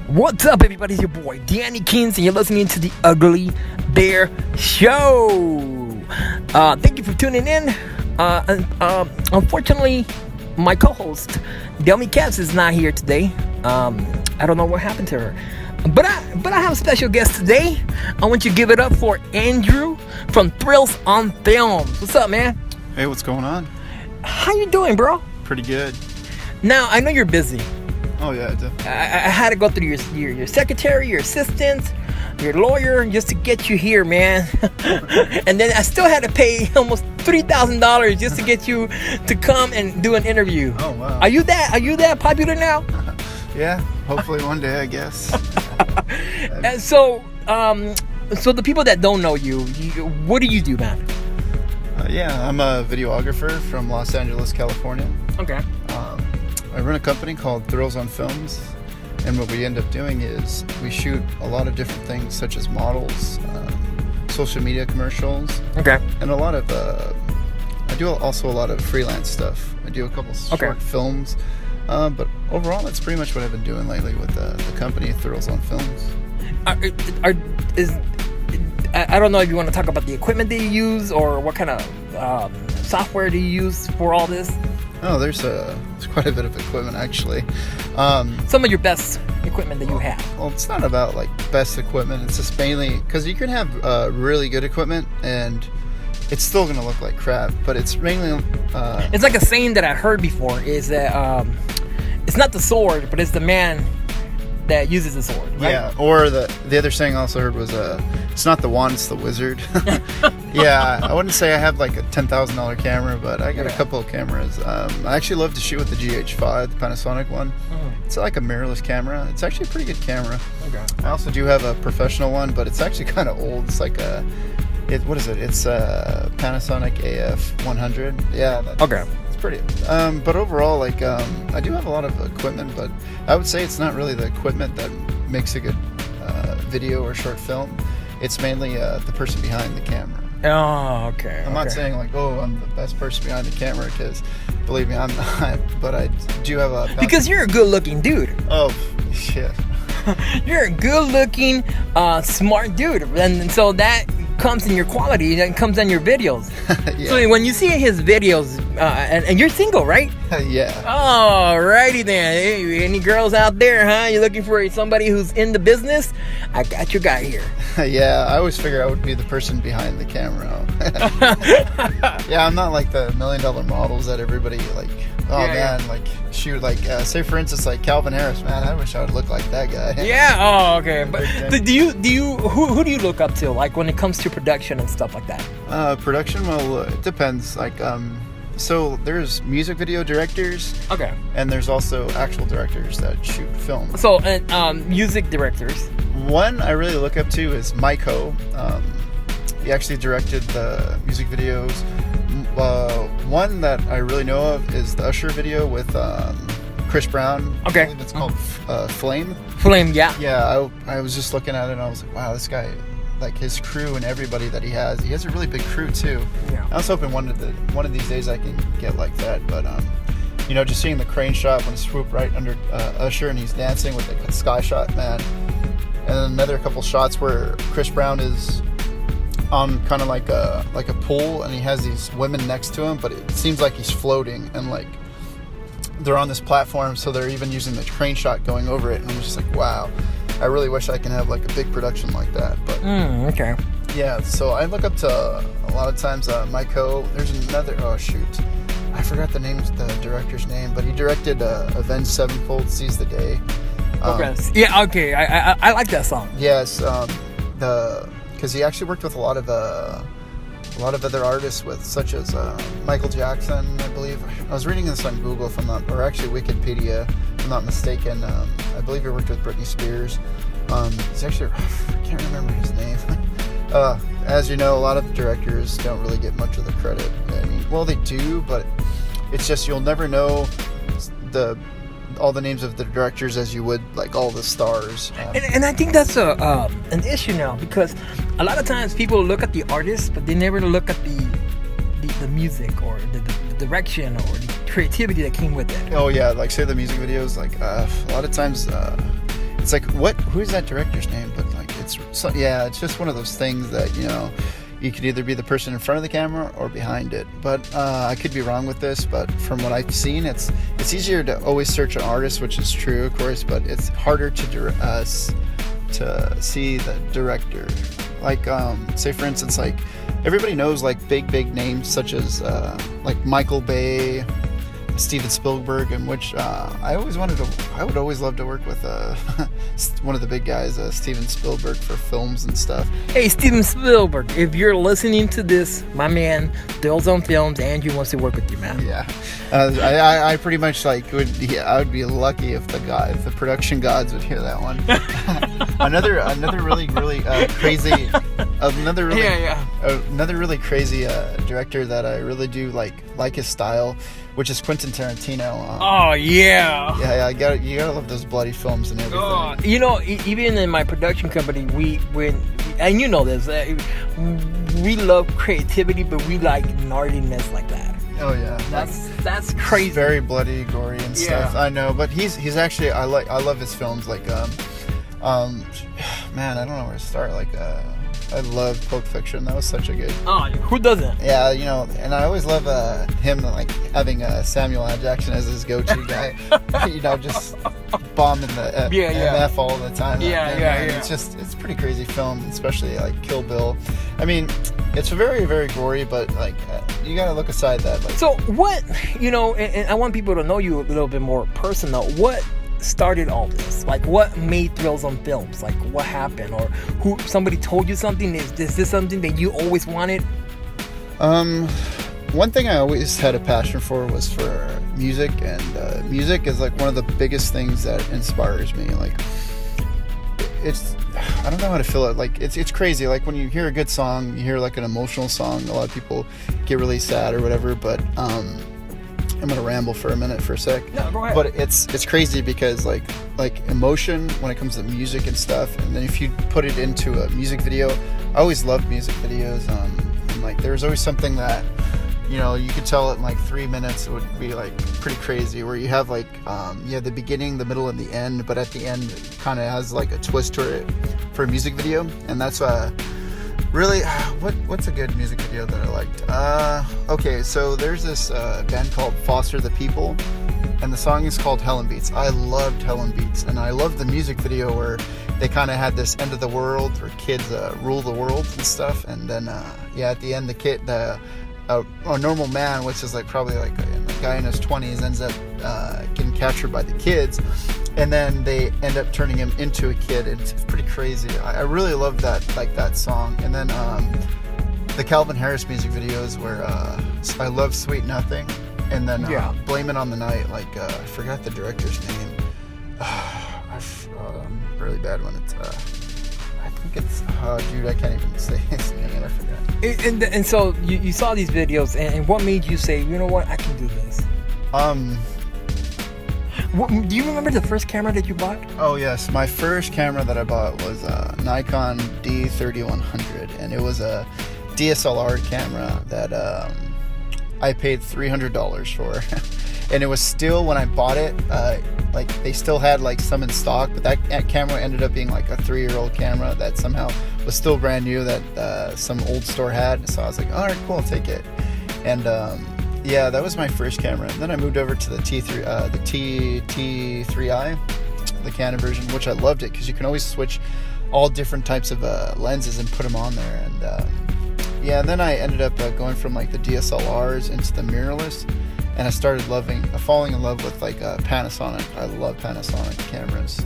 What's up, everybody? It's your boy Danny Kings, and you're listening to the Ugly Bear Show. Thank you for tuning in. Unfortunately, my co-host Delmy Caps is not here today. I don't know what happened to her, but I have a special guest today. I want you to give it up for Andrew from Thrillsonfilms. What's up, man? Hey, what's going on? How you doing, bro? Pretty good. Now I know you're busy. Oh yeah, definitely. I had to go through your secretary, your assistant, your lawyer, just to get you here, man. And then I still had to pay almost $3,000 just to get you to come and do an interview. Oh wow. Are you that popular now? Yeah, hopefully one day, I guess. And so the people that don't know you, what do you do, man? Yeah, I'm a videographer from Los Angeles, California. Okay. I run a company called Thrillsonfilms, and what we end up doing is we shoot a lot of different things, such as models, social media commercials, Okay. and a lot of. I do also a lot of freelance stuff. I do a couple short films, but overall, that's pretty much what I've been doing lately with the company Thrillsonfilms. I don't know if you want to talk about the equipment that you use or what kind of software do you use for all this. Oh, there's quite a bit of equipment actually. Some of your best equipment that you have. Well, it's not about like best equipment. It's just mainly because you can have really good equipment and it's still gonna look like crap. But it's mainly. It's like a saying that I heard before is that it's not the sword, but it's the man that uses the sword. Right? Yeah. Or the other saying I also heard was it's not the wand, it's the wizard. Yeah, I wouldn't say I have like a $10,000 camera, but I got a couple of cameras. I actually love to shoot with the GH5, the Panasonic one. It's like a mirrorless camera. It's actually a pretty good camera. Okay. I also do have a professional one, but it's actually kind of old. It's like what is it? It's a Panasonic AF 100. Yeah. Okay. It's pretty. But overall, like I do have a lot of equipment, but I would say it's not really the equipment that makes a good video or short film. It's mainly the person behind the camera. Oh, okay. I'm not saying like, oh, I'm the best person behind the camera, because believe me, I'm not. But I do have a. Because you're a good-looking dude. Oh, shit. You're a good-looking, smart dude, and so that comes in your quality. That comes in your videos. Yeah. So when you see his videos, and you're single, right? Yeah. Alrighty then. Hey, any girls out there, huh? You looking for somebody who's in the business? I got your guy here. Yeah, I always figure I would be the person behind the camera. Yeah, I'm not like the $1 million models that everybody like. Oh man, like shoot, like say for instance, like Calvin Harris. Man, I wish I would look like that guy. Yeah. Oh, okay. But do you who do you look up to, like when it comes to production and stuff like that? Production, well, it depends. Like so there's music video directors. Okay. And there's also actual directors that shoot film. So music directors. One I really look up to is Mike Ho. He actually directed the music videos. One that I really know of is the Usher video with Chris Brown. Okay. I believe it's called Flame. Flame, yeah. Yeah, I was just looking at it and I was like, wow, this guy, like his crew and everybody that he has a really big crew too. Yeah. I was hoping one of these days I can get like that, but you know, just seeing the crane shot when it swooped right under Usher and he's dancing with the sky shot, man. And then another couple shots where Chris Brown is on kind of like a pool and he has these women next to him, but it seems like he's floating and like they're on this platform, so they're even using the crane shot going over it, and I'm just like, wow, I really wish I can have like a big production like that. But okay. Yeah, so I look up to a lot of times Mike Ho. There's another, oh shoot, I forgot the director's name, but he directed Avenged Sevenfold Seize the Day. Okay. Yeah, okay. I like that song. Yes, because he actually worked with a lot of other artists, such as Michael Jackson, I believe. I was reading this on Google, or actually Wikipedia, if I'm not mistaken. I believe he worked with Britney Spears. He's actually, I can't remember his name. As you know, a lot of directors don't really get much of the credit. I mean, well, they do, but it's just you'll never know all the names of the directors as you would like all the stars. And I think that's an issue now, because a lot of times people look at the artist, but they never look at the music or the direction or the creativity that came with it. Oh yeah, like say the music videos, like a lot of times it's like, who's that director's name? But like, it's just one of those things that, you know, you could either be the person in front of the camera or behind it. But I could be wrong with this, but from what I've seen, it's easier to always search an artist, which is true, of course, but it's harder to see the director. Like, say for instance, like, everybody knows like big names such as like Michael Bay, Steven Spielberg, and which I would always love to work with one of the big guys, Steven Spielberg, for films and stuff. Hey, Steven Spielberg, if you're listening to this, my man, Thrillsonfilms, Andrew wants to work with you, man. Yeah, I pretty much like I would be lucky if the production gods would hear that one. another really crazy director that I really do like his style, which is Quentin Tarantino. Oh yeah. Yeah, you gotta love those bloody films and everything. You know, even in my production company, we and you know this, we love creativity, but we like gnarliness like that. Oh yeah, that's crazy. Very bloody, gory, and stuff. I know, but he's actually I love his films. Like man, I don't know where to start. Like I love Pulp Fiction. That was such a good. Oh, who doesn't? Yeah, you know, and I always love him like having Samuel L. Jackson as his go-to guy. You know, just bombing the MF all the time. Yeah. It's pretty crazy film, especially like Kill Bill. I mean, it's very, very gory, but like you gotta look aside that. Like, so what, you know, and I want people to know you a little bit more personal. What started all this? Like, what made Thrillsonfilms? Like, what happened? Or who? Somebody told you something? Is this something that you always wanted? One thing I always had a passion for was for music, and music is like one of the biggest things that inspires me. Like, I don't know how to feel it. Like, it's crazy. Like, when you hear a good song, you hear like an emotional song, a lot of people get really sad or whatever, but I'm gonna ramble for a sec. No, go ahead. But it's crazy because like emotion when it comes to music and stuff, and then if you put it into a music video, I always loved music videos. And like there's always something that, you know, you could tell it in like 3 minutes. It would be like pretty crazy, where you have like the beginning, the middle, and the end, but at the end it kind of has like a twist to it for a music video. And that's really, what's a good music video that I liked? Okay, so there's this band called Foster the People, and the song is called Hell and Beats. I loved Hell and Beats, and I loved the music video where they kind of had this end of the world where kids rule the world and stuff, and then at the end a normal man, which is like probably like a guy in his 20s, ends up getting captured by the kids, and then they end up turning him into a kid. It's pretty crazy. I really love that song. And then the Calvin Harris music videos where I love Sweet Nothing, and then Blame It on the Night. Like I forgot the director's name. I'm really bad when it's. I think it's. Dude, I can't even say his name. I forgot. And so you saw these videos, and what made you say, you know what, I can do this? Do you remember the first camera that you bought? Oh yes, my first camera that I bought was a Nikon D3100, and it was a DSLR camera that I paid $300 for. And it was still, when I bought it, like they still had like some in stock, but that camera ended up being like a 3-year-old camera that somehow was still brand new that some old store had. So I was like, all right, cool, I'll take it. And that was my first camera. And then I moved over to the T3i, the Canon version, which I loved it because you can always switch all different types of lenses and put them on there. And and then I ended up going from like the DSLRs into the mirrorless. And I started falling in love with like Panasonic. I love Panasonic cameras.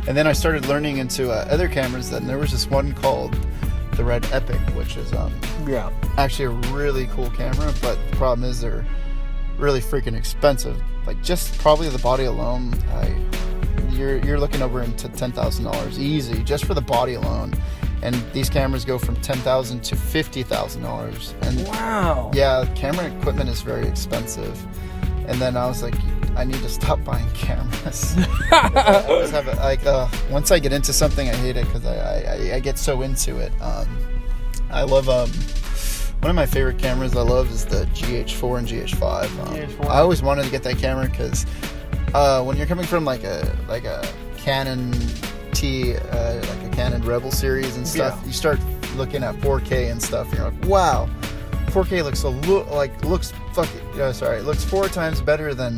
And then I started learning into other cameras. And there was this one called the Red Epic, which is actually a really cool camera. But the problem is they're really freaking expensive. Like just probably the body alone, you're looking over into $10,000 easy just for the body alone. And these cameras go from $10,000 to $50,000. And wow. Yeah, camera equipment is very expensive. And then I was like, I need to stop buying cameras. I always have once I get into something, I hate it because I get so into it. I love one of my favorite cameras I love is the GH4 and GH5. I always wanted to get that camera because when you're coming from like a Canon like a Canon Rebel series and stuff, Yeah. you start looking at 4K and stuff, and you're like, wow, 4K looks looks 4 times better than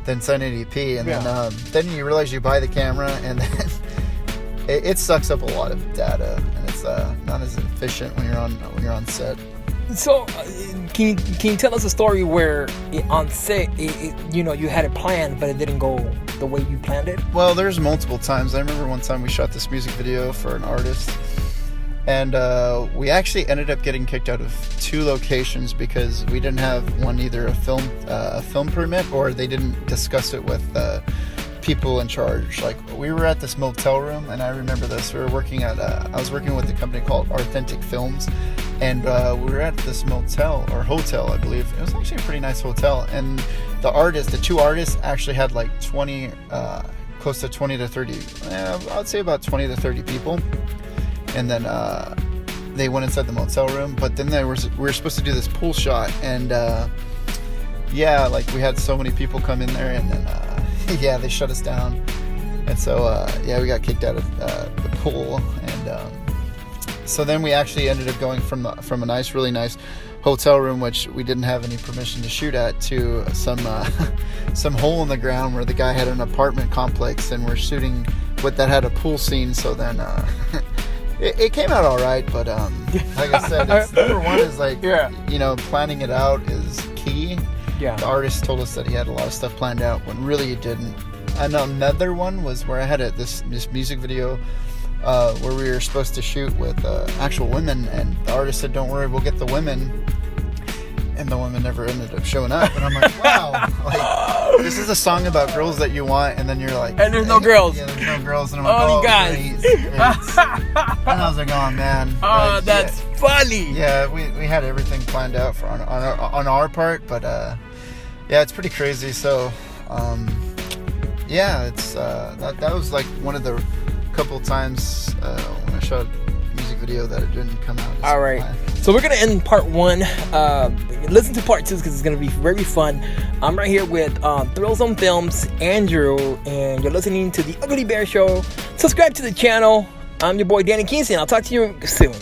1080p, and then you realize you buy the camera, and then it sucks up a lot of data, and it's not as efficient when you're on set. So, can you tell us a story where on set, you had it planned, but it didn't go the way you planned it? Well, there's multiple times. I remember one time we shot this music video for an artist, and we actually ended up getting kicked out of 2 locations because we didn't have either a film permit, or they didn't discuss it with people in charge. Like, we were at this motel room, and I remember this. We were working at I was working with a company called Authentic Films, and we were at this motel or hotel, I believe. It was actually a pretty nice hotel, and the 2 artists actually had like 20 close to 20 to 30 I'd say about 20 to 30 people, and then they went inside the motel room, but then we were supposed to do this pool shot, and like we had so many people come in there, and then they shut us down, and so we got kicked out of the pool, and so then we actually ended up going from a really nice hotel room, which we didn't have any permission to shoot at, to some hole in the ground where the guy had an apartment complex, and we're shooting that had a pool scene. So then it came out all right, but like I said, it's, number one is like planning it out is key. Yeah. The artist told us that he had a lot of stuff planned out when really he didn't. And another one was where I had this music video where we were supposed to shoot with actual women, and the artist said, "Don't worry, we'll get the women." And the women never ended up showing up, and I'm like, wow, like, this is a song about girls that you want, and then you're like, and there's no girls. Yeah, there's no girls, and I'm like, oh, guys. and I was like, oh man. Oh, that's funny. Yeah, we had everything planned out on our part, but it's pretty crazy. So it's that was like one of the couple times when I shot a music video that it didn't come out. All right, so we're gonna end part 1. Listen to part 2 because it's gonna be very fun. I'm right here with Thrillsonfilms, Andrew, and you're listening to the Ugly Bear Show. Subscribe to the channel. I'm your boy Danny Kingston. I'll talk to you soon.